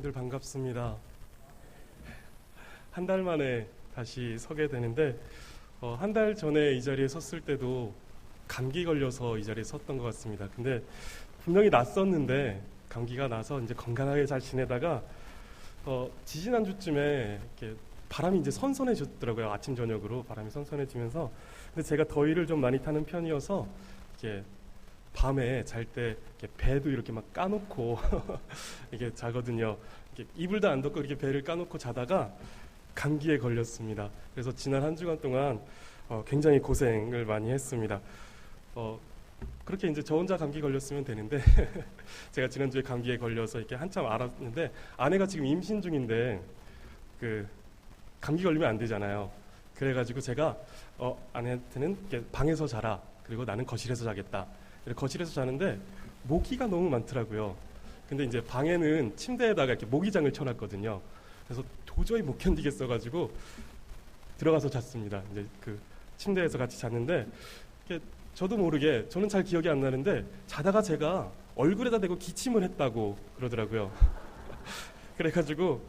늘 반갑습니다. 한 달 만에 다시 서게 되는데 한 달 전에 이 자리에 섰을 때도 감기 걸려서 이 자리에 섰던 것 같습니다. 근데 분명히 낯섰는데 감기가 나서 이제 건강하게 잘 지내다가 지지난주쯤에 이렇게 바람이 이제 선선해졌더라고요. 아침 저녁으로 바람이 선선해지면서. 근데 제가 더위를 좀 많이 타는 편이어서 이렇게 밤에 잘 때 배도 이렇게 막 까놓고 이게 자거든요. 이렇게 이불도 안 덮고 이렇게 배를 까놓고 자다가 감기에 걸렸습니다. 그래서 지난 한 주간 동안 굉장히 고생을 많이 했습니다. 그렇게 이제 저 혼자 감기 걸렸으면 되는데 제가 지난주에 감기에 걸려서 이렇게 한참 알았는데 아내가 지금 임신 중인데 그 감기 걸리면 안 되잖아요. 그래가지고 제가 아내한테는 이렇게 방에서 자라. 그리고 나는 거실에서 자겠다. 거실에서 자는데 모기가 너무 많더라고요. 근데 이제 방에는 침대에다가 이렇게 모기장을 쳐놨거든요. 그래서 도저히 못 견디겠어가지고 들어가서 잤습니다. 이제 그 침대에서 같이 잤는데 저도 모르게 저는 잘 기억이 안 나는데 자다가 제가 얼굴에다 대고 기침을 했다고 그러더라고요. 그래가지고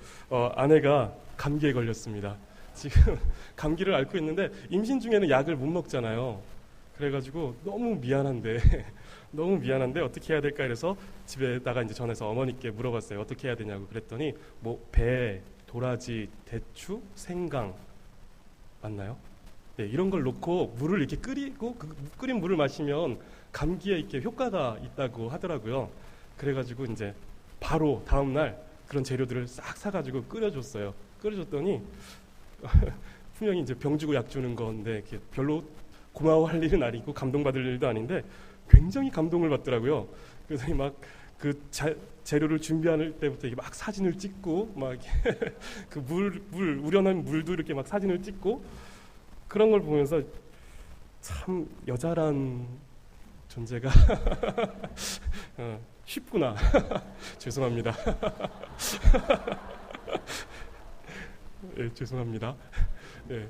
아내가 감기에 걸렸습니다. 지금 감기를 앓고 있는데 임신 중에는 약을 못 먹잖아요. 그래가지고 너무 미안한데 어떻게 해야 될까 해서 집에다가 이제 전해서 어머니께 물어봤어요. 어떻게 해야 되냐고 그랬더니 뭐 배, 도라지, 대추, 생강 맞나요? 네, 이런 걸 넣고 물을 이렇게 끓이고 그 끓인 물을 마시면 감기에 이렇게 효과가 있다고 하더라고요. 그래가지고 이제 바로 다음 날 그런 재료들을 싹 사가지고 끓여줬어요. 끓여줬더니 분명히 이제 병 주고 약 주는 건데 별로 고마워할 일은 아니고 감동받을 일도 아닌데 굉장히 감동을 받더라고요. 그래서 막 그 재료를 준비할 때부터 이게 막 사진을 찍고 막 그 우려낸 물도 이렇게 막 사진을 찍고 그런 걸 보면서 참 여자란 존재가 쉽구나. 죄송합니다. 네, 죄송합니다. 네.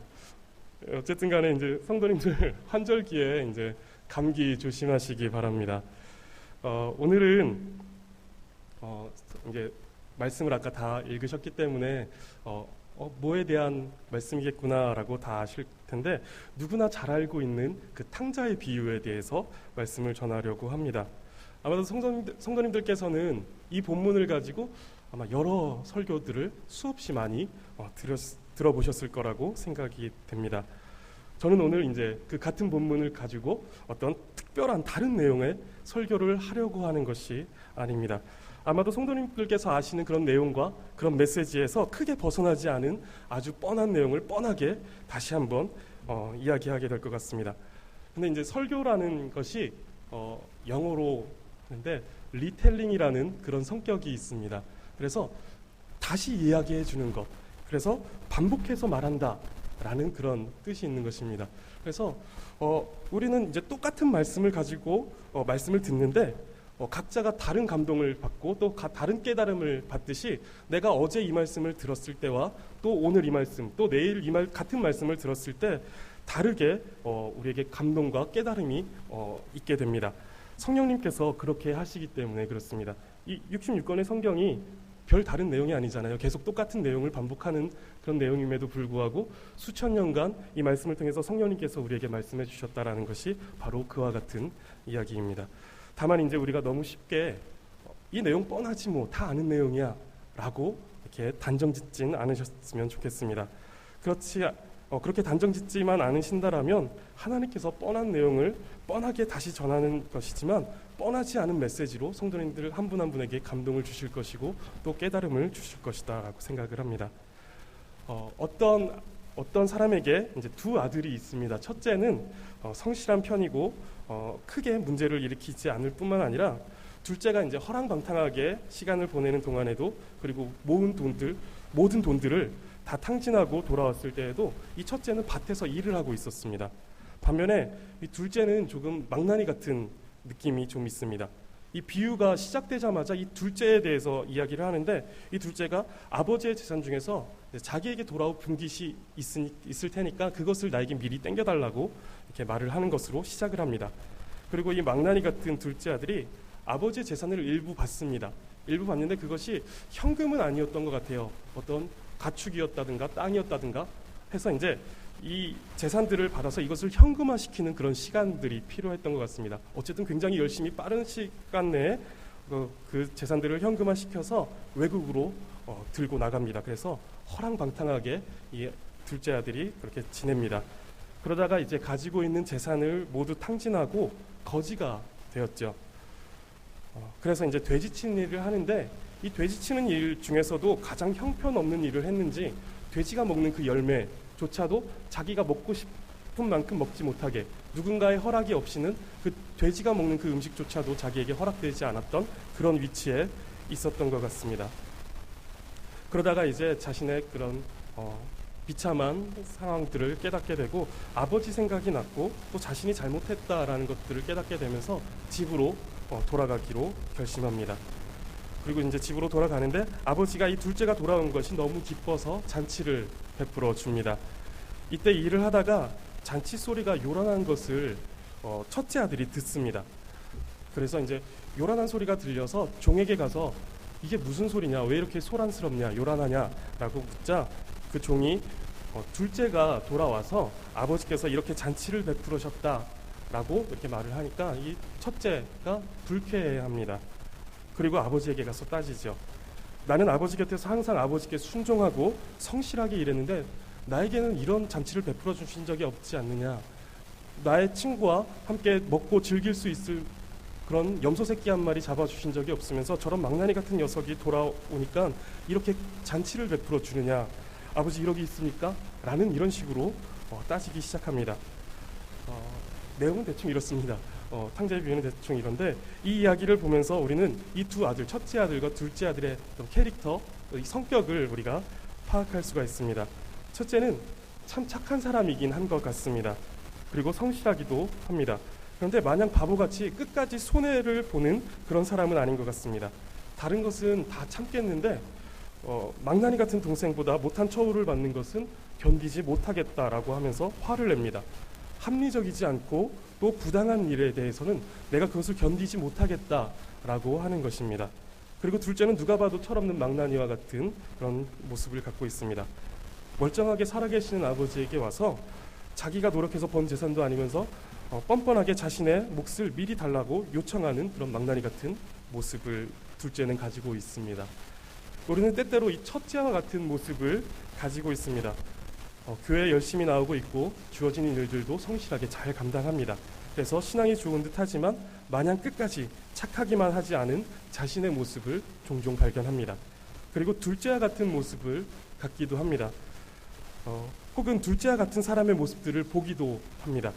어쨌든 간에 이제 성도님들 환절기에 이제 감기 조심하시기 바랍니다. 오늘은 이제 말씀을 아까 다 읽으셨기 때문에 뭐에 대한 말씀이겠구나라고 다 아실 텐데 누구나 잘 알고 있는 그 탕자의 비유에 대해서 말씀을 전하려고 합니다. 아마도 성도님들께서는 이 본문을 가지고 아마 여러 설교들을 수없이 많이 들어보셨을 거라고 생각이 됩니다. 저는 오늘 이제 그 같은 본문을 가지고 어떤 특별한 다른 내용의 설교를 하려고 하는 것이 아닙니다. 아마도 성도님들께서 아시는 그런 내용과 그런 메시지에서 크게 벗어나지 않은 아주 뻔한 내용을 뻔하게 다시 한번 이야기하게 될 것 같습니다. 근데 이제 설교라는 것이 영어로 하는데 리텔링이라는 그런 성격이 있습니다. 그래서 다시 이야기해 주는 것. 그래서 반복해서 말한다. 라는 그런 뜻이 있는 것입니다. 그래서 우리는 이제 똑같은 말씀을 가지고 말씀을 듣는데 각자가 다른 감동을 받고 또 다른 깨달음을 받듯이 내가 어제 이 말씀을 들었을 때와 또 오늘 이 말씀 또 내일 같은 말씀을 들었을 때 다르게 우리에게 감동과 깨달음이 있게 됩니다. 성령님께서 그렇게 하시기 때문에 그렇습니다. 이 66권의 성경이 별 다른 내용이 아니잖아요. 계속 똑같은 내용을 반복하는 그런 내용임에도 불구하고 수천 년간 이 말씀을 통해서 성령님께서 우리에게 말씀해 주셨다라는 것이 바로 그와 같은 이야기입니다. 다만 이제 우리가 너무 쉽게 이 내용 뻔하지 뭐 다 아는 내용이야 라고 이렇게 단정짓진 않으셨으면 좋겠습니다. 그렇게 단정짓지만 않으신다라면 하나님께서 뻔한 내용을 뻔하게 다시 전하는 것이지만 뻔하지 않은 메시지로 성도님들 한 분 한 분에게 감동을 주실 것이고 또 깨달음을 주실 것이다 라고 생각을 합니다. 어떤 사람에게 이제 두 아들이 있습니다. 첫째는 성실한 편이고 크게 문제를 일으키지 않을 뿐만 아니라 둘째가 이제 허랑방탕하게 시간을 보내는 동안에도 그리고 모든 돈들을 다 탕진하고 돌아왔을 때에도 이 첫째는 밭에서 일을 하고 있었습니다. 반면에 이 둘째는 조금 망나니 같은 느낌이 좀 있습니다. 이 비유가 시작되자마자 이 둘째에 대해서 이야기를 하는데 이 둘째가 아버지의 재산 중에서 자기에게 돌아올 분깃이 있을 테니까 그것을 나에게 미리 땡겨달라고 이렇게 말을 하는 것으로 시작을 합니다. 그리고 이 망나니 같은 둘째 아들이 아버지의 재산을 일부 받습니다. 일부 봤는데 그것이 현금은 아니었던 것 같아요. 어떤 가축이었다든가 땅이었다든가 해서 이제 이 재산들을 받아서 이것을 현금화시키는 그런 시간들이 필요했던 것 같습니다. 어쨌든 굉장히 열심히 빠른 시간 내에 그 재산들을 현금화시켜서 외국으로 들고 나갑니다. 그래서 허랑방탕하게 이 둘째 아들이 그렇게 지냅니다. 그러다가 이제 가지고 있는 재산을 모두 탕진하고 거지가 되었죠. 그래서 이제 돼지치는 일을 하는데 이 돼지치는 일 중에서도 가장 형편없는 일을 했는지 돼지가 먹는 그 열매조차도 자기가 먹고 싶은 만큼 먹지 못하게 누군가의 허락이 없이는 그 돼지가 먹는 그 음식조차도 자기에게 허락되지 않았던 그런 위치에 있었던 것 같습니다. 그러다가 이제 자신의 그런 비참한 상황들을 깨닫게 되고 아버지 생각이 났고 또 자신이 잘못했다라는 것들을 깨닫게 되면서 집으로 돌아가기로 결심합니다. 그리고 이제 집으로 돌아가는데 아버지가 이 둘째가 돌아온 것이 너무 기뻐서 잔치를 베풀어 줍니다. 이때 일을 하다가 잔치 소리가 요란한 것을 첫째 아들이 듣습니다. 그래서 이제 요란한 소리가 들려서 종에게 가서 이게 무슨 소리냐, 왜 이렇게 소란스럽냐, 요란하냐라고 묻자 그 종이 둘째가 돌아와서 아버지께서 이렇게 잔치를 베풀으셨다라고 이렇게 말을 하니까 이 첫째가 불쾌해합니다. 그리고 아버지에게 가서 따지죠. 나는 아버지 곁에서 항상 아버지께 순종하고 성실하게 일했는데 나에게는 이런 잔치를 베풀어 주신 적이 없지 않느냐. 나의 친구와 함께 먹고 즐길 수 있을 그런 염소 새끼 한 마리 잡아주신 적이 없으면서 저런 망나니 같은 녀석이 돌아오니까 이렇게 잔치를 베풀어 주느냐. 아버지 이러기 있습니까? 라는 이런 식으로 따지기 시작합니다. 내용은 대충 이렇습니다. 탕자의 비유는 대충 이런데 이 이야기를 보면서 우리는 이 두 아들, 첫째 아들과 둘째 아들의 캐릭터, 성격을 우리가 파악할 수가 있습니다. 첫째는 참 착한 사람이긴 한 것 같습니다. 그리고 성실하기도 합니다. 그런데 마냥 바보같이 끝까지 손해를 보는 그런 사람은 아닌 것 같습니다. 다른 것은 다 참겠는데 망나니 같은 동생보다 못한 처우를 받는 것은 견디지 못하겠다라고 하면서 화를 냅니다. 합리적이지 않고 또 부당한 일에 대해서는 내가 그것을 견디지 못하겠다라고 하는 것입니다. 그리고 둘째는 누가 봐도 철없는 망나니와 같은 그런 모습을 갖고 있습니다. 멀쩡하게 살아계시는 아버지에게 와서 자기가 노력해서 번 재산도 아니면서 뻔뻔하게 자신의 몫을 미리 달라고 요청하는 그런 망나니 같은 모습을 둘째는 가지고 있습니다. 우리는 때때로 이 첫째와 같은 모습을 가지고 있습니다. 교회에 열심히 나오고 있고 주어진 일들도 성실하게 잘 감당합니다. 그래서 신앙이 좋은 듯 하지만 마냥 끝까지 착하기만 하지 않은 자신의 모습을 종종 발견합니다. 그리고 둘째와 같은 모습을 갖기도 합니다. 혹은 둘째와 같은 사람의 모습들을 보기도 합니다.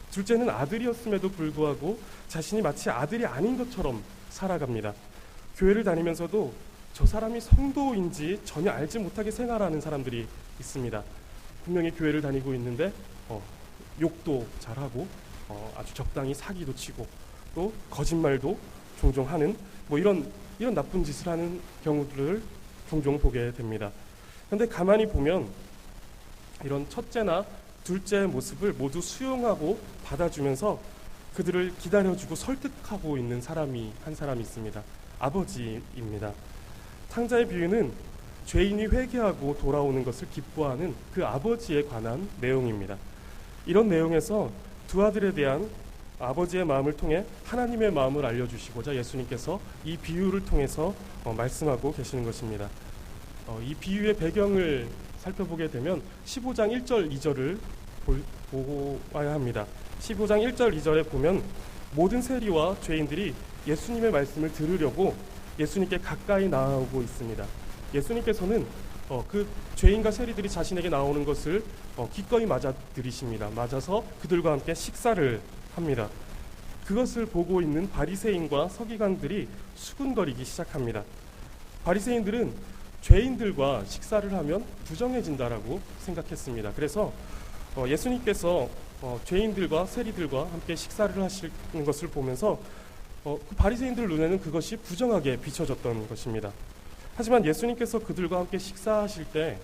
둘째는 아들이었음에도 불구하고 자신이 마치 아들이 아닌 것처럼 살아갑니다. 교회를 다니면서도 저 사람이 성도인지 전혀 알지 못하게 생활하는 사람들이 있습니다. 분명히 교회를 다니고 있는데 욕도 잘하고 아주 적당히 사기도 치고 또 거짓말도 종종 하는 이런 나쁜 짓을 하는 경우들을 종종 보게 됩니다. 그런데 가만히 보면 이런 첫째나 둘째의 모습을 모두 수용하고 받아주면서 그들을 기다려주고 설득하고 있는 한 사람이 있습니다. 아버지입니다. 탕자의 비유는 죄인이 회개하고 돌아오는 것을 기뻐하는 그 아버지에 관한 내용입니다. 이런 내용에서 두 아들에 대한 아버지의 마음을 통해 하나님의 마음을 알려주시고자 예수님께서 이 비유를 통해서 말씀하고 계시는 것입니다. 이 비유의 배경을 살펴보게 되면 15장 1절 2절을 보아야 합니다. 15장 1절 2절에 보면 모든 세리와 죄인들이 예수님의 말씀을 들으려고 예수님께 가까이 나아오고 있습니다. 예수님께서는 그 죄인과 세리들이 자신에게 나오는 것을 기꺼이 맞아들이십니다. 맞아서 그들과 함께 식사를 합니다. 그것을 보고 있는 바리새인과 서기관들이 수군거리기 시작합니다. 바리새인들은 죄인들과 식사를 하면 부정해진다라고 생각했습니다. 그래서 예수님께서 죄인들과 세리들과 함께 식사를 하시는 것을 보면서 그 바리새인들 눈에는 그것이 부정하게 비춰졌던 것입니다. 하지만 예수님께서 그들과 함께 식사하실 때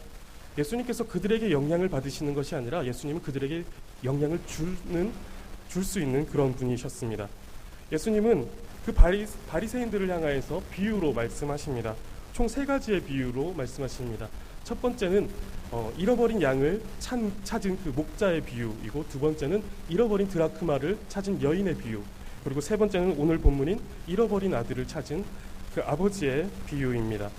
예수님께서 그들에게 영향을 받으시는 것이 아니라 예수님은 그들에게 영향을 줄 수 있는 그런 분이셨습니다. 예수님은 그 바리새인들을 향하여서 비유로 말씀하십니다. 총 세 가지의 비유로 말씀하십니다. 첫 번째는 잃어버린 양을 찾은 그 목자의 비유이고, 두 번째는 잃어버린 드라크마를 찾은 여인의 비유, 그리고 세 번째는 오늘 본문인 잃어버린 아들을 찾은 그 아버지의 비유입니다.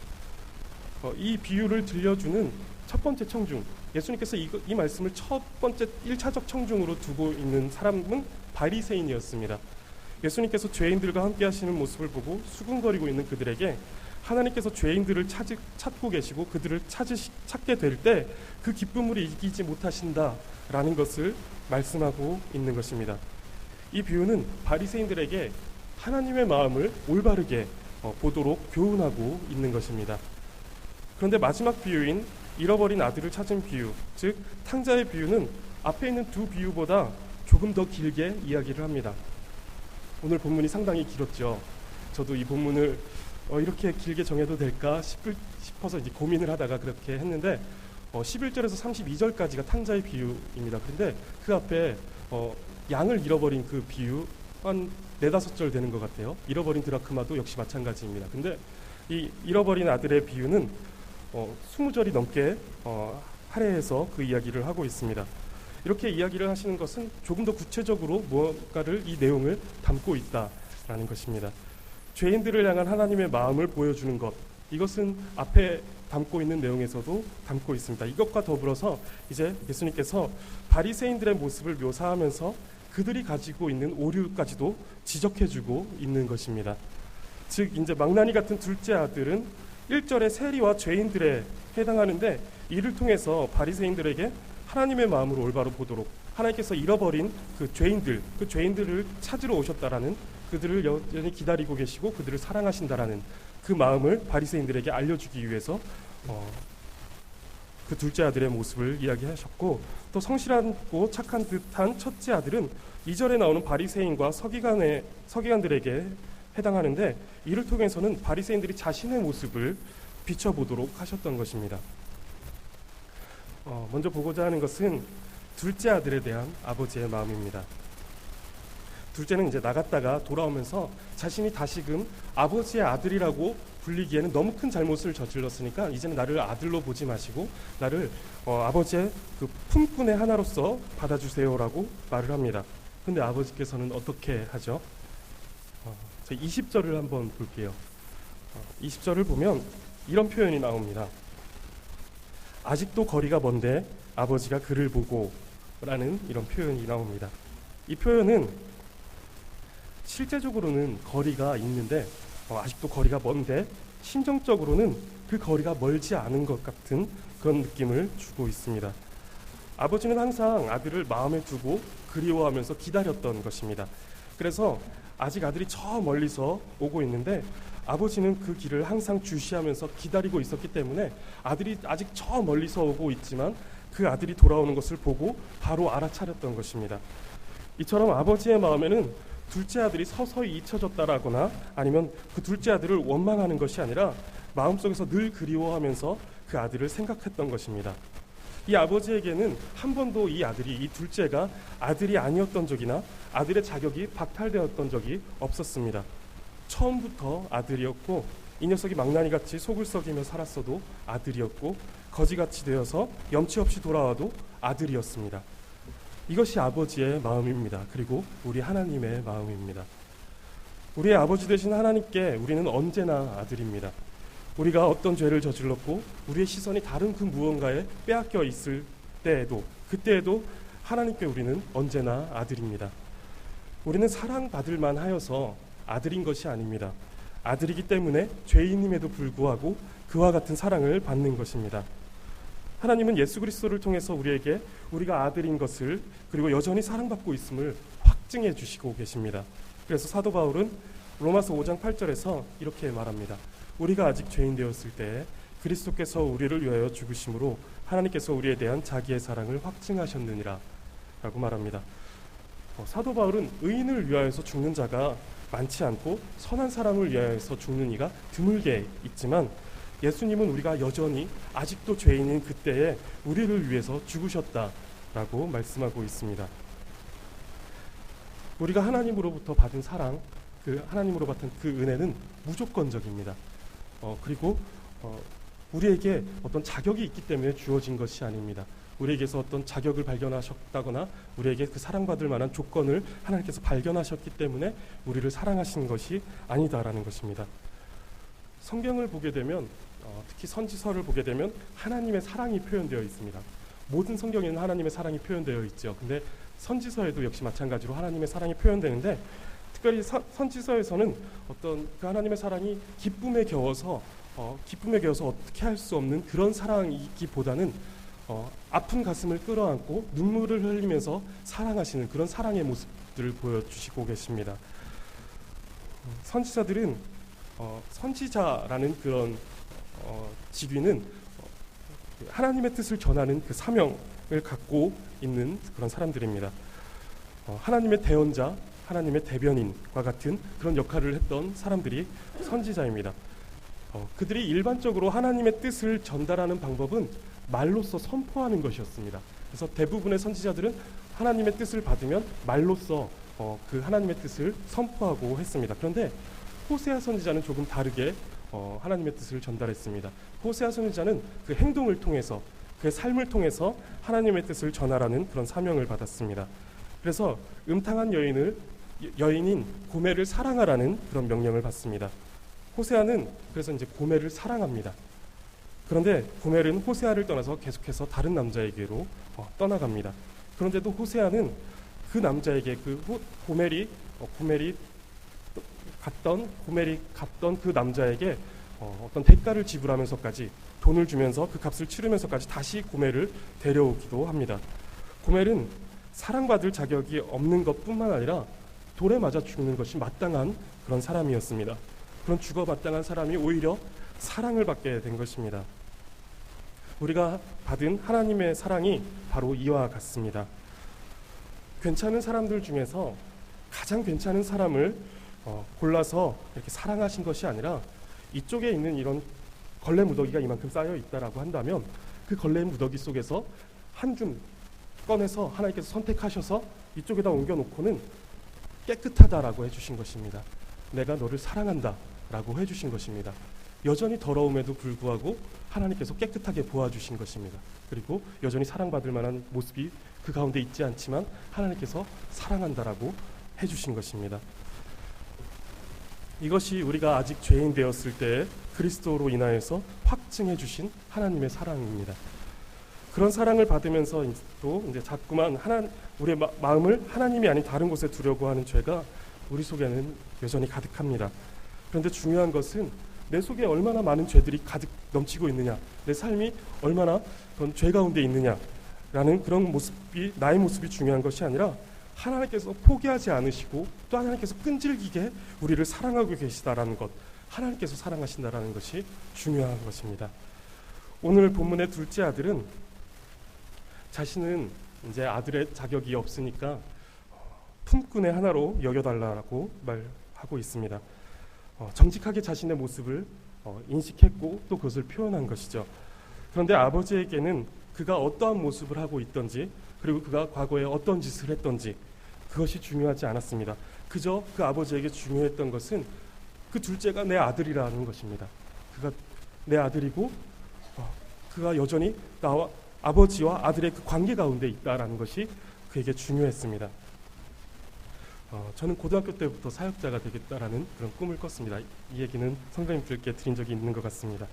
이 비유를 들려주는 첫 번째 청중, 예수님께서 이 말씀을 첫 번째 1차적 청중으로 두고 있는 사람은 바리새인이었습니다. 예수님께서 죄인들과 함께 하시는 모습을 보고 수군거리고 있는 그들에게 하나님께서 죄인들을 찾고 계시고 그들을 찾게 될 때 그 기쁨을 이기지 못하신다라는 것을 말씀하고 있는 것입니다. 이 비유는 바리새인들에게 하나님의 마음을 올바르게 보도록 교훈하고 있는 것입니다. 그런데 마지막 비유인 잃어버린 아들을 찾은 비유, 즉 탕자의 비유는 앞에 있는 두 비유보다 조금 더 길게 이야기를 합니다. 오늘 본문이 상당히 길었죠. 저도 이 본문을 이렇게 길게 정해도 될까 싶어서 이제 고민을 하다가 그렇게 했는데 11절에서 32절까지가 탕자의 비유입니다. 그런데 그 앞에 양을 잃어버린 그 비유 한 4-5절 되는 것 같아요. 잃어버린 드라크마도 역시 마찬가지입니다. 근데 이 잃어버린 아들의 비유는 20절이 넘게 할애해서 그 이야기를 하고 있습니다. 이렇게 이야기를 하시는 것은 조금 더 구체적으로 무언가를 이 내용을 담고 있다라는 것입니다. 죄인들을 향한 하나님의 마음을 보여주는 것, 이것은 앞에 담고 있는 내용에서도 담고 있습니다. 이것과 더불어서 이제 예수님께서 바리새인들의 모습을 묘사하면서 그들이 가지고 있는 오류까지도 지적해주고 있는 것입니다. 즉 이제 망나니 같은 둘째 아들은 1절의 세리와 죄인들에 해당하는데, 이를 통해서 바리새인들에게 하나님의 마음을 올바로 보도록 하나님께서 잃어버린 그 죄인들을 찾으러 오셨다라는, 그들을 여전히 기다리고 계시고 그들을 사랑하신다라는 그 마음을 바리새인들에게 알려주기 위해서 그 둘째 아들의 모습을 이야기하셨고, 또 성실하고 착한 듯한 첫째 아들은 2절에 나오는 바리새인과 서기관들에게 해당하는데, 이를 통해서는 바리새인들이 자신의 모습을 비춰보도록 하셨던 것입니다. 먼저 보고자 하는 것은 둘째 아들에 대한 아버지의 마음입니다. 둘째는 이제 나갔다가 돌아오면서 자신이 다시금 아버지의 아들이라고 불리기에는 너무 큰 잘못을 저질렀으니까 이제는 나를 아들로 보지 마시고 나를 아버지의 그 품꾼의 하나로서 받아주세요라고 말을 합니다. 근데 아버지께서는 어떻게 하죠? 20절을 한번 볼게요. 20절을 보면 이런 표현이 나옵니다. 아직도 거리가 먼데 아버지가 그를 보고 라는 이런 표현이 나옵니다. 이 표현은 실제적으로는 거리가 있는데 아직도 거리가 먼데 심정적으로는 그 거리가 멀지 않은 것 같은 그런 느낌을 주고 있습니다. 아버지는 항상 아들을 마음에 두고 그리워하면서 기다렸던 것입니다. 그래서 아직 아들이 저 멀리서 오고 있는데 아버지는 그 길을 항상 주시하면서 기다리고 있었기 때문에 아들이 아직 저 멀리서 오고 있지만 그 아들이 돌아오는 것을 보고 바로 알아차렸던 것입니다. 이처럼 아버지의 마음에는 둘째 아들이 서서히 잊혀졌다라거나 아니면 그 둘째 아들을 원망하는 것이 아니라 마음속에서 늘 그리워하면서 그 아들을 생각했던 것입니다. 이 아버지에게는 한 번도 이 둘째가 아들이 아니었던 적이나 아들의 자격이 박탈되었던 적이 없었습니다. 처음부터 아들이었고, 이 녀석이 망나니같이 속을 썩이며 살았어도 아들이었고, 거지같이 되어서 염치 없이 돌아와도 아들이었습니다. 이것이 아버지의 마음입니다. 그리고 우리 하나님의 마음입니다. 우리의 아버지 되신 하나님께 우리는 언제나 아들입니다. 우리가 어떤 죄를 저질렀고 우리의 시선이 다른 그 무언가에 빼앗겨 있을 때에도, 그때에도 하나님께 우리는 언제나 아들입니다. 우리는 사랑받을 만하여서 아들인 것이 아닙니다. 아들이기 때문에 죄인임에도 불구하고 그와 같은 사랑을 받는 것입니다. 하나님은 예수 그리스도를 통해서 우리에게 우리가 아들인 것을, 그리고 여전히 사랑받고 있음을 확증해 주시고 계십니다. 그래서 사도 바울은 로마서 5장 8절에서 이렇게 말합니다. 우리가 아직 죄인 되었을 때에 그리스도께서 우리를 위하여 죽으심으로 하나님께서 우리에 대한 자기의 사랑을 확증하셨느니라 라고 말합니다. 사도 바울은 의인을 위하여서 죽는 자가 많지 않고 선한 사람을 위하여서 죽는 이가 드물게 있지만, 예수님은 우리가 여전히 아직도 죄인인 그때에 우리를 위해서 죽으셨다라고 말씀하고 있습니다. 우리가 하나님으로부터 받은 사랑, 그 하나님으로 받은 그 은혜는 무조건적입니다. 그리고 우리에게 어떤 자격이 있기 때문에 주어진 것이 아닙니다. 우리에게서 어떤 자격을 발견하셨다거나 우리에게 그 사랑받을 만한 조건을 하나님께서 발견하셨기 때문에 우리를 사랑하신 것이 아니다라는 것입니다. 성경을 보게 되면 특히 선지서를 보게 되면 하나님의 사랑이 표현되어 있습니다. 모든 성경에는 하나님의 사랑이 표현되어 있죠. 근데 선지서에도 역시 마찬가지로 하나님의 사랑이 표현되는데 특별히 선지서에서는 어떤 그 하나님의 사랑이 기쁨에 겨워서 어떻게 할 수 없는 그런 사랑이기보다는 아픈 가슴을 끌어안고 눈물을 흘리면서 사랑하시는 그런 사랑의 모습들을 보여주시고 계십니다. 선지자들은 선지자라는 그런 직위는 하나님의 뜻을 전하는 그 사명을 갖고 있는 그런 사람들입니다. 하나님의 대언자, 하나님의 대변인과 같은 그런 역할을 했던 사람들이 선지자입니다. 그들이 일반적으로 하나님의 뜻을 전달하는 방법은 말로써 선포하는 것이었습니다. 그래서 대부분의 선지자들은 하나님의 뜻을 받으면 말로써 그 하나님의 뜻을 선포하고 했습니다. 그런데 호세아 선지자는 조금 다르게 하나님의 뜻을 전달했습니다. 호세아 선지자는 그 행동을 통해서 그 삶을 통해서 하나님의 뜻을 전하라는 그런 사명을 받았습니다. 그래서 음탕한 여인인 고멜을 사랑하라는 그런 명령을 받습니다. 호세아는 그래서 이제 고멜을 사랑합니다. 그런데 고멜은 호세아를 떠나서 계속해서 다른 남자에게로 떠나갑니다. 그런데도 호세아는 그 남자에게 고멜이 갔던 그 남자에게 어떤 대가를 지불하면서까지 돈을 주면서 그 값을 치르면서까지 다시 고멜을 데려오기도 합니다. 고멜은 사랑받을 자격이 없는 것뿐만 아니라 돌에 맞아 죽는 것이 마땅한 그런 사람이었습니다. 그런 죽어 마땅한 사람이 오히려 사랑을 받게 된 것입니다. 우리가 받은 하나님의 사랑이 바로 이와 같습니다. 괜찮은 사람들 중에서 가장 괜찮은 사람을 골라서 이렇게 사랑하신 것이 아니라 이쪽에 있는 이런 걸레 무더기가 이만큼 쌓여 있다라고 한다면 그 걸레 무더기 속에서 한 줌 꺼내서 하나님께서 선택하셔서 이쪽에다 옮겨놓고는 깨끗하다라고 해주신 것입니다. 내가 너를 사랑한다 라고 해주신 것입니다. 여전히 더러움에도 불구하고 하나님께서 깨끗하게 보아주신 것입니다. 그리고 여전히 사랑받을 만한 모습이 그 가운데 있지 않지만 하나님께서 사랑한다라고 해주신 것입니다. 이것이 우리가 아직 죄인 되었을 때 그리스도로 인하여서 확증해 주신 하나님의 사랑입니다. 그런 사랑을 받으면서 또 이제 자꾸만 우리의 마음을 하나님이 아닌 다른 곳에 두려고 하는 죄가 우리 속에는 여전히 가득합니다. 그런데 중요한 것은 내 속에 얼마나 많은 죄들이 가득 넘치고 있느냐, 내 삶이 얼마나 그런 죄 가운데 있느냐라는 그런 모습이 나의 모습이 중요한 것이 아니라 하나님께서 포기하지 않으시고 또 하나님께서 끈질기게 우리를 사랑하고 계시다라는 것, 하나님께서 사랑하신다라는 것이 중요한 것입니다. 오늘 본문의 둘째 아들은 자신은 이제 아들의 자격이 없으니까 품꾼의 하나로 여겨달라고 말하고 있습니다. 정직하게 자신의 모습을 인식했고 또 그것을 표현한 것이죠. 그런데 아버지에게는 그가 어떠한 모습을 하고 있던지 그리고 그가 과거에 어떤 짓을 했던지 그것이 중요하지 않았습니다. 그저 그 아버지에게 중요했던 것은 그 둘째가 내 아들이라는 것입니다. 그가 내 아들이고 그가 여전히 나와 아버지와 아들의 그 관계 가운데 있다라는 것이 그에게 중요했습니다. 저는 고등학교 때부터 사역자가 되겠다라는 그런 꿈을 꿨습니다. 이 얘기는 선배님들께 드린 적이 있는 것 같습니다.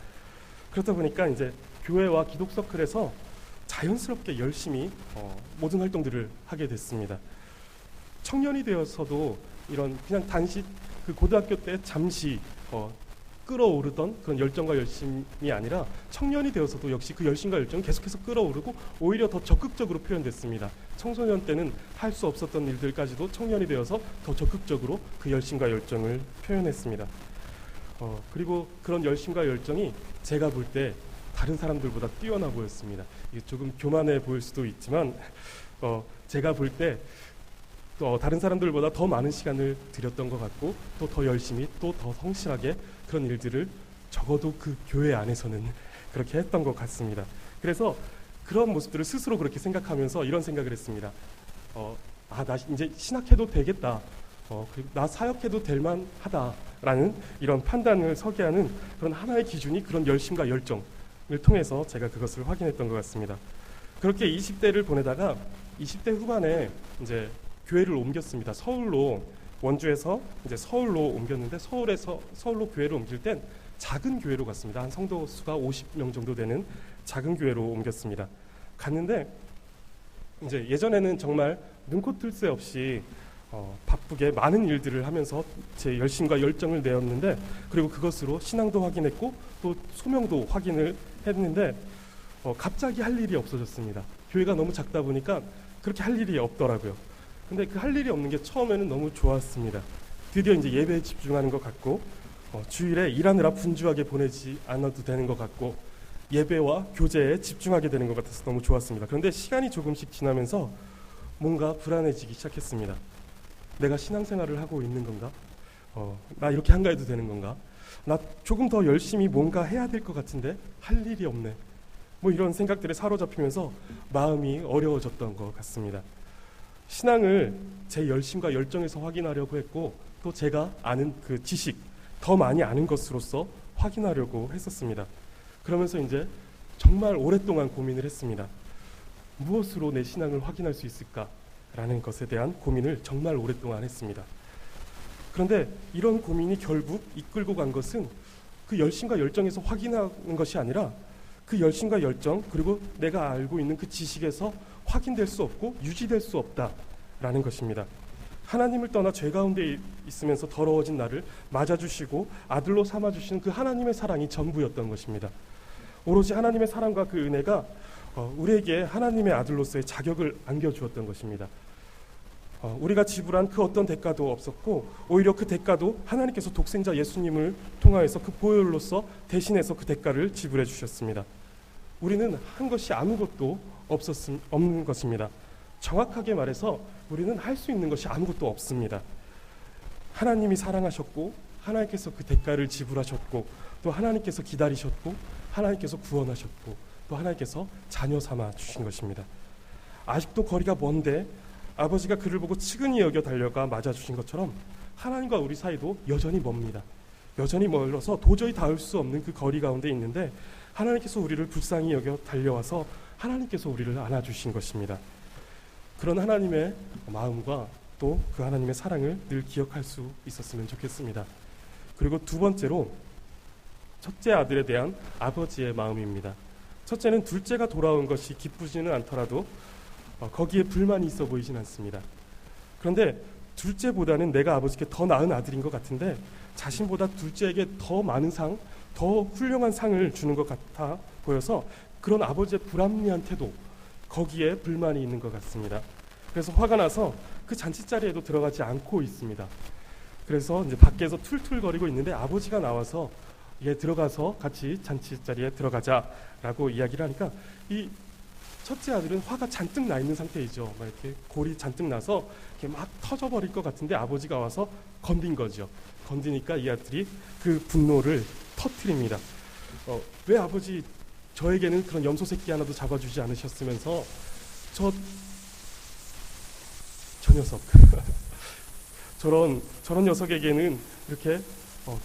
그렇다 보니까 이제 교회와 기독서클에서 자연스럽게 열심히 모든 활동들을 하게 됐습니다. 청년이 되어서도 이런 그냥 단시 그 고등학교 때 잠시 끌어오르던 그런 열정과 열심이 아니라 청년이 되어서도 역시 그 열심과 열정이 계속해서 끌어오르고 오히려 더 적극적으로 표현됐습니다. 청소년 때는 할 수 없었던 일들까지도 청년이 되어서 더 적극적으로 그 열심과 열정을 표현했습니다. 그리고 그런 열심과 열정이 제가 볼 때 다른 사람들보다 뛰어나 보였습니다. 이게 조금 교만해 보일 수도 있지만 제가 볼 때 또 다른 사람들보다 더 많은 시간을 들였던 것 같고 또 더 열심히 또 더 성실하게 그런 일들을 적어도 그 교회 안에서는 그렇게 했던 것 같습니다. 그래서 그런 모습들을 스스로 그렇게 생각하면서 이런 생각을 했습니다. 나 이제 신학해도 되겠다. 그리고 나 사역해도 될 만하다라는 이런 판단을 서게 하는 그런 하나의 기준이 그런 열심과 열정을 통해서 제가 그것을 확인했던 것 같습니다. 그렇게 20대를 보내다가 20대 후반에 이제 교회를 옮겼습니다. 서울로, 원주에서 이제 서울로 옮겼는데, 서울로 교회를 옮길 땐 작은 교회로 갔습니다. 한 성도 수가 50명 정도 되는 작은 교회로 옮겼습니다. 갔는데 이제 예전에는 정말 눈코 뜰 새 없이 바쁘게 많은 일들을 하면서 제 열심과 열정을 내었는데, 그리고 그것으로 신앙도 확인했고 또 소명도 확인을 했는데 갑자기 할 일이 없어졌습니다. 교회가 너무 작다 보니까 그렇게 할 일이 없더라고요. 근데 그 할 일이 없는 게 처음에는 너무 좋았습니다. 드디어 이제 예배에 집중하는 것 같고, 주일에 일하느라 분주하게 보내지 않아도 되는 것 같고, 예배와 교제에 집중하게 되는 것 같아서 너무 좋았습니다. 그런데 시간이 조금씩 지나면서 뭔가 불안해지기 시작했습니다. 내가 신앙생활을 하고 있는 건가? 나 이렇게 한가해도 되는 건가? 나 조금 더 열심히 뭔가 해야 될 것 같은데 할 일이 없네. 뭐 이런 생각들에 사로잡히면서 마음이 어려워졌던 것 같습니다. 신앙을 제 열심과 열정에서 확인하려고 했고, 또 제가 아는 그 지식, 더 많이 아는 것으로서 확인하려고 했었습니다. 그러면서 이제 정말 오랫동안 고민을 했습니다. 무엇으로 내 신앙을 확인할 수 있을까라는 것에 대한 고민을 정말 오랫동안 했습니다. 그런데 이런 고민이 결국 이끌고 간 것은 그 열심과 열정에서 확인하는 것이 아니라 그 열심과 열정, 그리고 내가 알고 있는 그 지식에서 확인될 수 없고 유지될 수 없다라는 것입니다. 하나님을 떠나 죄 가운데 있으면서 더러워진 나를 맞아주시고 아들로 삼아주시는 그 하나님의 사랑이 전부였던 것입니다. 오로지 하나님의 사랑과 그 은혜가 우리에게 하나님의 아들로서의 자격을 안겨주었던 것입니다. 우리가 지불한 그 어떤 대가도 없었고, 오히려 그 대가도 하나님께서 독생자 예수님을 통하여서 그 보혈로서 대신해서 그 대가를 지불해 주셨습니다. 우리는 한 것이 아무것도 없는 것입니다. 정확하게 말해서 우리는 할 수 있는 것이 아무것도 없습니다. 하나님이 사랑하셨고, 하나님께서 그 대가를 지불하셨고, 또 하나님께서 기다리셨고, 하나님께서 구원하셨고, 또 하나님께서 자녀 삼아 주신 것입니다. 아직도 거리가 먼데 아버지가 그를 보고 측은히 여겨 달려가 맞아주신 것처럼 하나님과 우리 사이도 여전히 멉니다. 여전히 멀어서 도저히 닿을 수 없는 그 거리 가운데 있는데, 하나님께서 우리를 불쌍히 여겨 달려와서 하나님께서 우리를 안아주신 것입니다. 그런 하나님의 마음과 또 그 하나님의 사랑을 늘 기억할 수 있었으면 좋겠습니다. 그리고 두 번째로, 첫째 아들에 대한 아버지의 마음입니다. 첫째는 둘째가 돌아온 것이 기쁘지는 않더라도 거기에 불만이 있어 보이진 않습니다. 그런데 둘째보다는 내가 아버지께 더 나은 아들인 것 같은데, 자신보다 둘째에게 더 많은 상, 더 훌륭한 상을 주는 것 같아 보여서 그런 아버지의 불합리한 태도, 거기에 불만이 있는 것 같습니다. 그래서 화가 나서 그 잔치자리에도 들어가지 않고 있습니다. 그래서 이제 밖에서 툴툴거리고 있는데 아버지가 나와서 들어가서 같이 잔치자리에 들어가자라고 이야기를 하니까, 이 첫째 아들은 화가 잔뜩 나 있는 상태이죠. 막 이렇게 골이 잔뜩 나서 이렇게 막 터져버릴 것 같은데 아버지가 와서 건든 거죠. 건드니까 이 아들이 그 분노를 터뜨립니다. 왜 아버지 저에게는 그런 염소 새끼 하나도 잡아주지 않으셨으면서 저 녀석 저런 녀석에게는 이렇게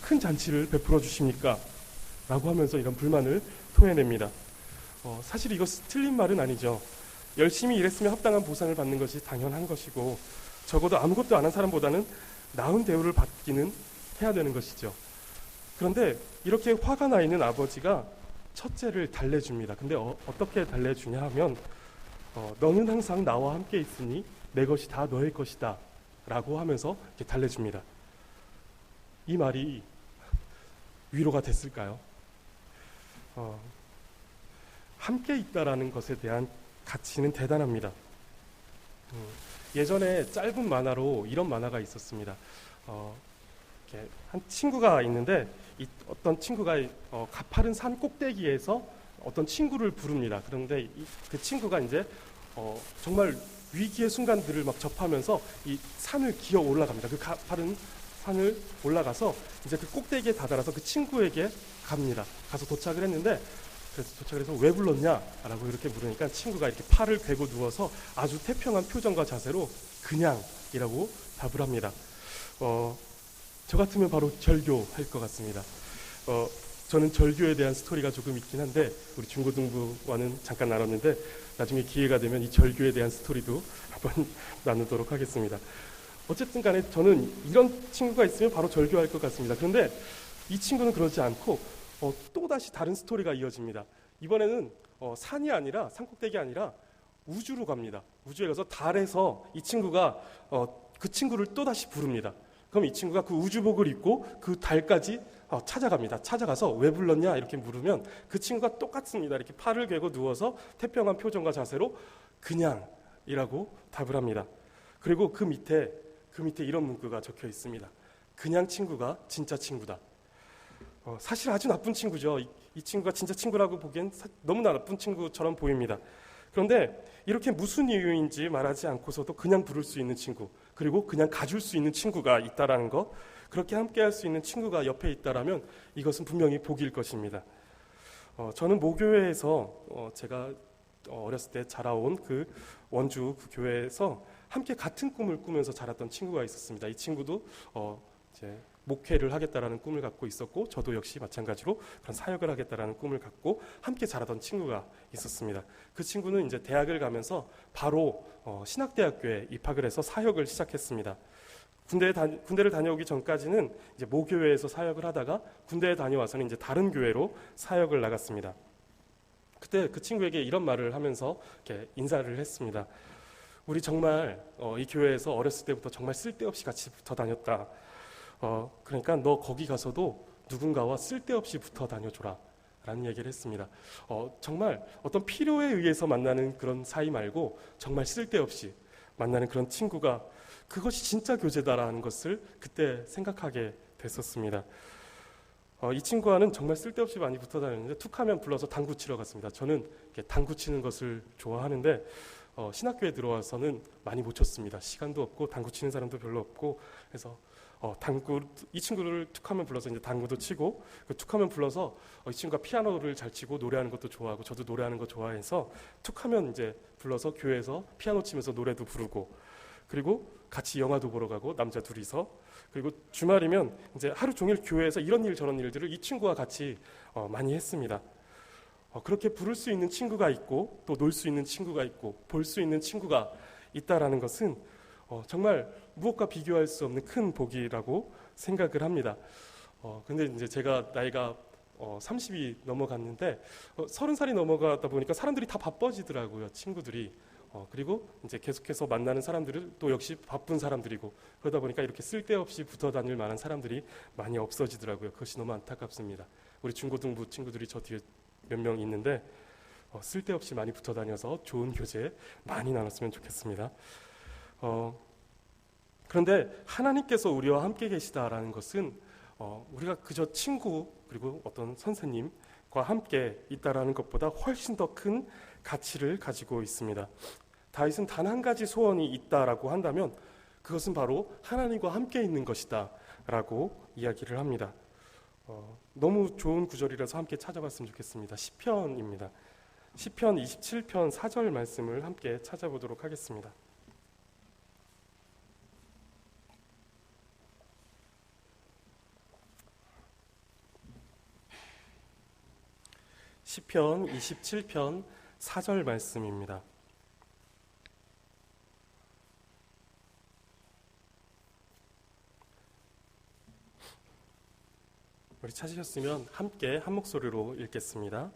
큰 잔치를 베풀어 주십니까? 라고 하면서 이런 불만을 토해냅니다. 사실 이거 틀린 말은 아니죠. 열심히 일했으면 합당한 보상을 받는 것이 당연한 것이고, 적어도 아무것도 안 한 사람보다는 나은 대우를 받기는 해야 되는 것이죠. 그런데 이렇게 화가 나 있는 아버지가 첫째를 달래줍니다. 근데 어떻게 달래주냐 하면, 너는 항상 나와 함께 있으니 내 것이 다 너의 것이다 라고 하면서 이렇게 달래줍니다. 이 말이 위로가 됐을까요? 함께 있다라는 것에 대한 가치는 대단합니다. 예전에 짧은 만화로 이런 만화가 있었습니다. 이렇게 한 친구가 있는데, 어떤 친구가 가파른 산 꼭대기에서 어떤 친구를 부릅니다. 그런데 그 친구가 이제 정말 위기의 순간들을 막 접하면서 이 산을 기어 올라갑니다. 그 가파른 산을 올라가서 이제 그 꼭대기에 다다라서 그 친구에게 갑니다. 가서 도착을 했는데, 그래서 도착을 해서 왜 불렀냐라고 이렇게 물으니까 친구가 이렇게 팔을 괴고 누워서 아주 태평한 표정과 자세로 그냥이라고 답을 합니다. 저 같으면 바로 절교할 것 같습니다. 저는 절교에 대한 스토리가 조금 있긴 한데 우리 중고등부와는 잠깐 나눴는데 나중에 기회가 되면 이 절교에 대한 스토리도 한번 나누도록 하겠습니다. 어쨌든 간에 저는 이런 친구가 있으면 바로 절교할 것 같습니다. 그런데 이 친구는 그러지 않고 또다시 다른 스토리가 이어집니다. 이번에는 산이 아니라 산꼭대기 아니라 우주로 갑니다. 우주에 가서 달에서 이 친구가 그 친구를 또다시 부릅니다. 그럼 이 친구가 그 우주복을 입고 그 달까지 찾아갑니다. 찾아가서 왜 불렀냐 이렇게 물으면 그 친구가 똑같습니다. 이렇게 팔을 괴고 누워서 태평한 표정과 자세로 그냥이라고 답을 합니다. 그리고 그 밑에 이런 문구가 적혀 있습니다. 그냥 친구가 진짜 친구다. 사실 아주 나쁜 친구죠. 이 친구가 진짜 친구라고 보기엔 너무나 나쁜 친구처럼 보입니다. 그런데 이렇게 무슨 이유인지 말하지 않고서도 그냥 부를 수 있는 친구, 그리고 그냥 가줄 수 있는 친구가 있다라는 것, 그렇게 함께 할 수 있는 친구가 옆에 있다라면 이것은 분명히 복일 것입니다. 저는 모교회에서 제가 어렸을 때 자라온 그 원주 그 교회에서 함께 같은 꿈을 꾸면서 자랐던 친구가 있었습니다. 이 친구도 이제 목회를 하겠다라는 꿈을 갖고 있었고 저도 역시 마찬가지로 그런 사역을 하겠다라는 꿈을 갖고 함께 자라던 친구가 있었습니다. 그 친구는 이제 대학을 가면서 바로 신학대학교에 입학을 해서 사역을 시작했습니다. 군대를 다녀오기 전까지는 이제 모교회에서 사역을 하다가 군대에 다녀와서는 이제 다른 교회로 사역을 나갔습니다. 그때 그 친구에게 이런 말을 하면서 이렇게 인사를 했습니다. 우리 정말 이 교회에서 어렸을 때부터 정말 쓸데없이 같이 붙어 다녔다. 그러니까 너 거기 가서도 누군가와 쓸데없이 붙어 다녀줘라 라는 얘기를 했습니다. 정말 어떤 필요에 의해서 만나는 그런 사이 말고 정말 쓸데없이 만나는 그런 친구가 그것이 진짜 교제다라는 것을 그때 생각하게 됐었습니다. 이 친구와는 정말 쓸데없이 많이 붙어 다녔는데 툭하면 불러서 당구 치러 갔습니다. 저는 당구 치는 것을 좋아하는데 신학교에 들어와서는 많이 못 쳤습니다. 시간도 없고 당구 치는 사람도 별로 없고 그래서 이 친구를 툭하면 불러서 이제 당구도 치고 그 툭하면 불러서 이 친구가 피아노를 잘 치고 노래하는 것도 좋아하고 저도 노래하는 거 좋아해서 툭하면 이제 불러서 교회에서 피아노 치면서 노래도 부르고 그리고 같이 영화도 보러 가고 남자 둘이서 그리고 주말이면 이제 하루 종일 교회에서 이런 일 저런 일들을 이 친구와 같이 많이 했습니다. 그렇게 부를 수 있는 친구가 있고 또 놀 수 있는 친구가 있고 볼 수 있는 친구가 있다라는 것은 정말 무엇과 비교할 수 없는 큰 복이라고 생각을 합니다. 근데 이제 제가 나이가 30이 넘어갔는데 30살이 넘어가다 보니까 사람들이 다 바빠지더라고요. 친구들이. 그리고 이제 계속해서 만나는 사람들은 또 역시 바쁜 사람들이고 그러다 보니까 이렇게 쓸데없이 붙어 다닐 만한 사람들이 많이 없어지더라고요. 그것이 너무 안타깝습니다. 우리 중고등부 친구들이 저 뒤에 몇 명 있는데 쓸데없이 많이 붙어 다녀서 좋은 교제 많이 나눴으면 좋겠습니다. 그런데 하나님께서 우리와 함께 계시다라는 것은 우리가 그저 친구 그리고 어떤 선생님과 함께 있다라는 것보다 훨씬 더 큰 가치를 가지고 있습니다. 다윗은 단 한 가지 소원이 있다라고 한다면 그것은 바로 하나님과 함께 있는 것이다 라고 이야기를 합니다. 너무 좋은 구절이라서 함께 찾아봤으면 좋겠습니다. 시편입니다. 시편 27편 4절 말씀을 함께 찾아보도록 하겠습니다. 시편 27편 4절 말씀입니다. 우리 찾으셨으면 함께 한 목소리로 읽겠습니다.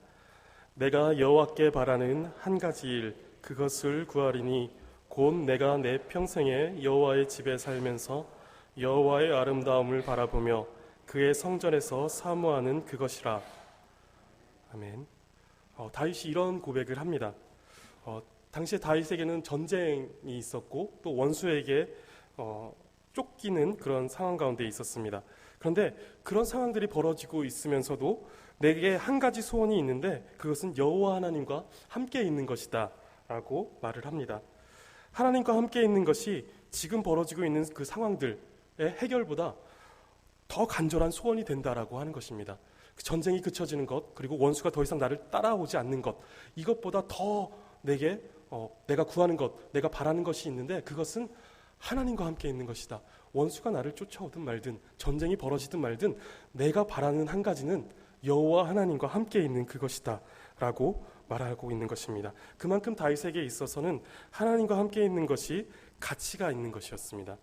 내가 여호와께 바라는 한 가지 일 그것을 구하리니 곧 내가 내 평생에 여호와의 집에 살면서 여호와의 아름다움을 바라보며 그의 성전에서 사모하는 그것이라. 아멘. 다윗이 이런 고백을 합니다. 당시에 다윗에게는 전쟁이 있었고 또 원수에게 쫓기는 그런 상황 가운데 있었습니다. 그런데 그런 상황들이 벌어지고 있으면서도 내게 한 가지 소원이 있는데 그것은 여호와 하나님과 함께 있는 것이다 라고 말을 합니다. 하나님과 함께 있는 것이 지금 벌어지고 있는 그 상황들의 해결보다 더 간절한 소원이 된다라고 하는 것입니다. 전쟁이 그쳐지는 것 그리고 원수가 더 이상 나를 따라오지 않는 것 이것보다 더 내가 구하는 것 내가 바라는 것이 있는데 그것은 하나님과 함께 있는 것이다. 원수가 나를 쫓아오든 말든 전쟁이 벌어지든 말든 내가 바라는 한 가지는 여호와 하나님과 함께 있는 그것이다 라고 말하고 있는 것입니다. 그만큼 다윗에게 있어서는 하나님과 함께 있는 것이 가치가 있는 것이었습니다.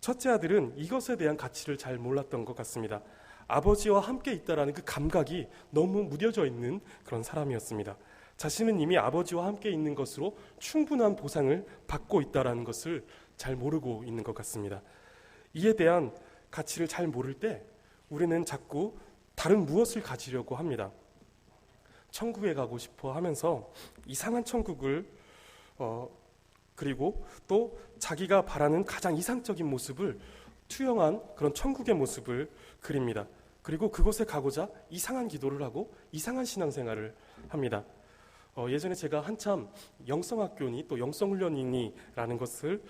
첫째 아들은 이것에 대한 가치를 잘 몰랐던 것 같습니다. 아버지와 함께 있다라는 그 감각이 너무 무뎌져 있는 그런 사람이었습니다. 자신은 이미 아버지와 함께 있는 것으로 충분한 보상을 받고 있다라는 것을 잘 모르고 있는 것 같습니다. 이에 대한 가치를 잘 모를 때 우리는 자꾸 다른 무엇을 가지려고 합니다. 천국에 가고 싶어 하면서 이상한 천국을 그리고 또 자기가 바라는 가장 이상적인 모습을 투영한 그런 천국의 모습을 그립니다. 그리고 그곳에 가고자 이상한 기도를 하고 이상한 신앙생활을 합니다. 예전에 제가 한참 영성학교니 또 영성훈련이니라는 것을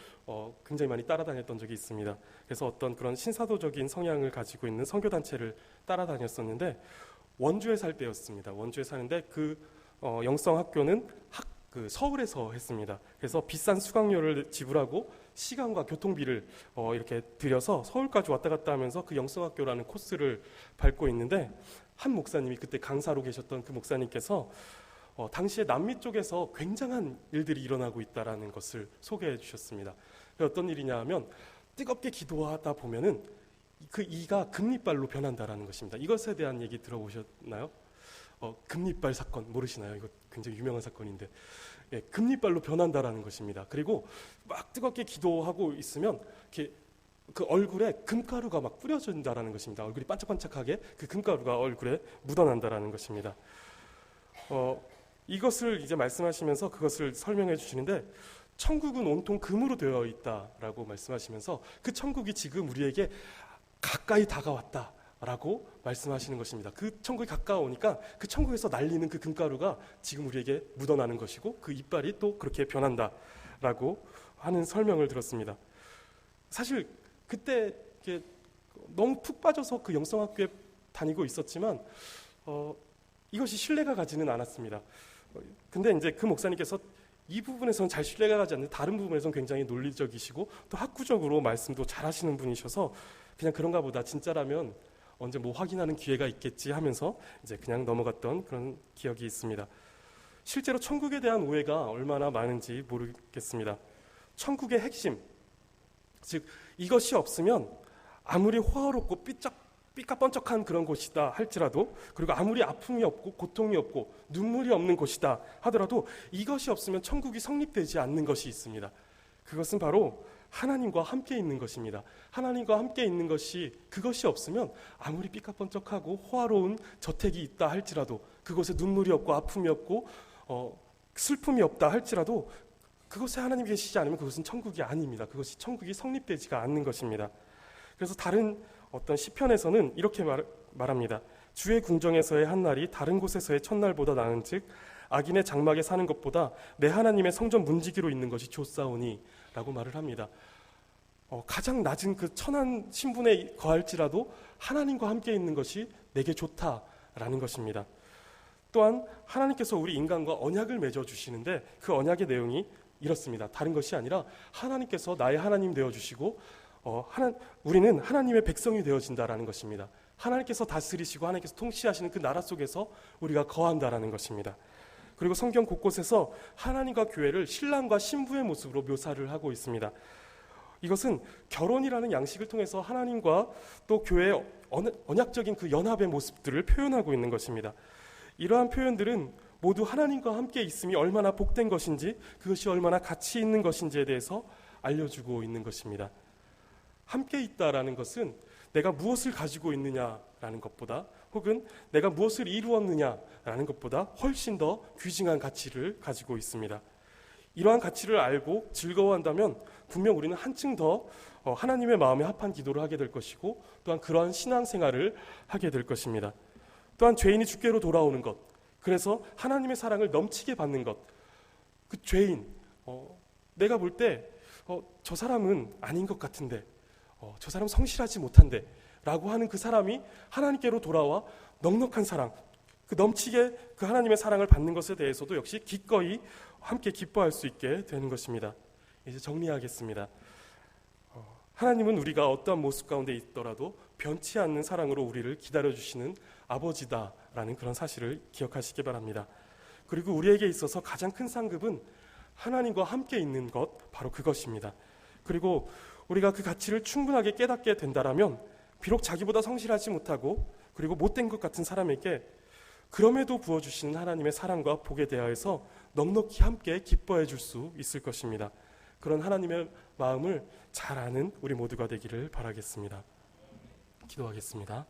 굉장히 많이 따라다녔던 적이 있습니다. 그래서 어떤 그런 신사도적인 성향을 가지고 있는 선교단체를 따라다녔었는데 원주에 살 때였습니다. 원주에 사는데 그 영성학교는 서울에서 했습니다. 그래서 비싼 수강료를 지불하고 시간과 교통비를 이렇게 들여서 서울까지 왔다 갔다 하면서 그 영성학교라는 코스를 밟고 있는데 한 목사님이 그때 강사로 계셨던 그 목사님께서 당시에 남미 쪽에서 굉장한 일들이 일어나고 있다라는 것을 소개해 주셨습니다. 어떤 일이냐 하면 뜨겁게 기도하다 보면은 그 이가 금리발로 변한다라는 것입니다. 이것에 대한 얘기 들어보셨나요? 금리발 사건 모르시나요? 이거 굉장히 유명한 사건인데 금리발로 변한다라는 것입니다. 그리고 막 뜨겁게 기도하고 있으면 이렇게 그 얼굴에 금가루가 막 뿌려진다라는 것입니다. 얼굴이 반짝반짝하게 그 금가루가 얼굴에 묻어난다라는 것입니다. 이것을 이제 말씀하시면서 그것을 설명해 주시는데 천국은 온통 금으로 되어 있다라고 말씀하시면서 그 천국이 지금 우리에게 가까이 다가왔다라고 말씀하시는 것입니다. 그 천국이 가까우니까 그 천국에서 날리는 그 금가루가 지금 우리에게 묻어나는 것이고 그 이빨이 또 그렇게 변한다라고 하는 설명을 들었습니다. 사실 그때 너무 푹 빠져서 그 영성학교에 다니고 있었지만 이것이 신뢰가 가지는 않았습니다. 근데 이제 그 목사님께서 이 부분에서는 잘 신뢰가 가지 않는데 다른 부분에서는 굉장히 논리적이시고 또 학구적으로 말씀도 잘하시는 분이셔서 그냥 그런가 보다 진짜라면 언제 뭐 확인하는 기회가 있겠지 하면서 이제 그냥 넘어갔던 그런 기억이 있습니다. 실제로 천국에 대한 오해가 얼마나 많은지 모르겠습니다. 천국의 핵심, 즉 이것이 없으면 아무리 호화롭고 삐까뻔쩍한 그런 곳이다 할지라도 그리고 아무리 아픔이 없고 고통이 없고 눈물이 없는 곳이다 하더라도 이것이 없으면 천국이 성립되지 않는 것이 있습니다. 그것은 바로 하나님과 함께 있는 것입니다. 하나님과 함께 있는 그것이 없으면 아무리 삐까뻔쩍하고 호화로운 저택이 있다 할지라도 그곳에 눈물이 없고 아픔이 없고 슬픔이 없다 할지라도 그곳에 하나님이 계시지 않으면 그것은 천국이 아닙니다. 그것이 천국이 성립되지가 않는 것입니다. 그래서 다른 어떤 시편에서는 이렇게 말합니다. 주의 궁정에서의 한 날이 다른 곳에서의 첫날보다 나은즉 악인의 장막에 사는 것보다 내 하나님의 성전 문지기로 있는 것이 좋사오니 라고 말을 합니다. 가장 낮은 그 천한 신분에 거할지라도 하나님과 함께 있는 것이 내게 좋다라는 것입니다. 또한 하나님께서 우리 인간과 언약을 맺어주시는데 그 언약의 내용이 이렇습니다. 다른 것이 아니라 하나님께서 나의 하나님 되어주시고 우리는 하나님의 백성이 되어진다라는 것입니다. 하나님께서 다스리시고 하나님께서 통치하시는 그 나라 속에서 우리가 거한다라는 것입니다. 그리고 성경 곳곳에서 하나님과 교회를 신랑과 신부의 모습으로 묘사를 하고 있습니다. 이것은 결혼이라는 양식을 통해서 하나님과 또 교회의 언약적인 그 연합의 모습들을 표현하고 있는 것입니다. 이러한 표현들은 모두 하나님과 함께 있음이 얼마나 복된 것인지 그것이 얼마나 가치 있는 것인지에 대해서 알려주고 있는 것입니다. 함께 있다라는 것은 내가 무엇을 가지고 있느냐라는 것보다 혹은 내가 무엇을 이루었느냐라는 것보다 훨씬 더 귀중한 가치를 가지고 있습니다. 이러한 가치를 알고 즐거워한다면 분명 우리는 한층 더 하나님의 마음에 합한 기도를 하게 될 것이고 또한 그러한 신앙생활을 하게 될 것입니다. 또한 죄인이 주께로 돌아오는 것, 그래서 하나님의 사랑을 넘치게 받는 것, 그 죄인, 내가 볼 때 저 사람은 아닌 것 같은데 저 사람 성실하지 못한데 라고 하는 그 사람이 하나님께로 돌아와 넉넉한 사랑, 그 넘치게 그 하나님의 사랑을 받는 것에 대해서도 역시 기꺼이 함께 기뻐할 수 있게 되는 것입니다. 이제 정리하겠습니다. 하나님은 우리가 어떠한 모습 가운데 있더라도 변치 않는 사랑으로 우리를 기다려주시는 아버지다라는 그런 사실을 기억하시기 바랍니다. 그리고 우리에게 있어서 가장 큰 상급은 하나님과 함께 있는 것, 바로 그것입니다. 그리고 우리가 그 가치를 충분하게 깨닫게 된다라면 비록 자기보다 성실하지 못하고 그리고 못된 것 같은 사람에게 그럼에도 부어주시는 하나님의 사랑과 복에 대하여서 넉넉히 함께 기뻐해 줄 수 있을 것입니다. 그런 하나님의 마음을 잘 아는 우리 모두가 되기를 바라겠습니다. 기도하겠습니다.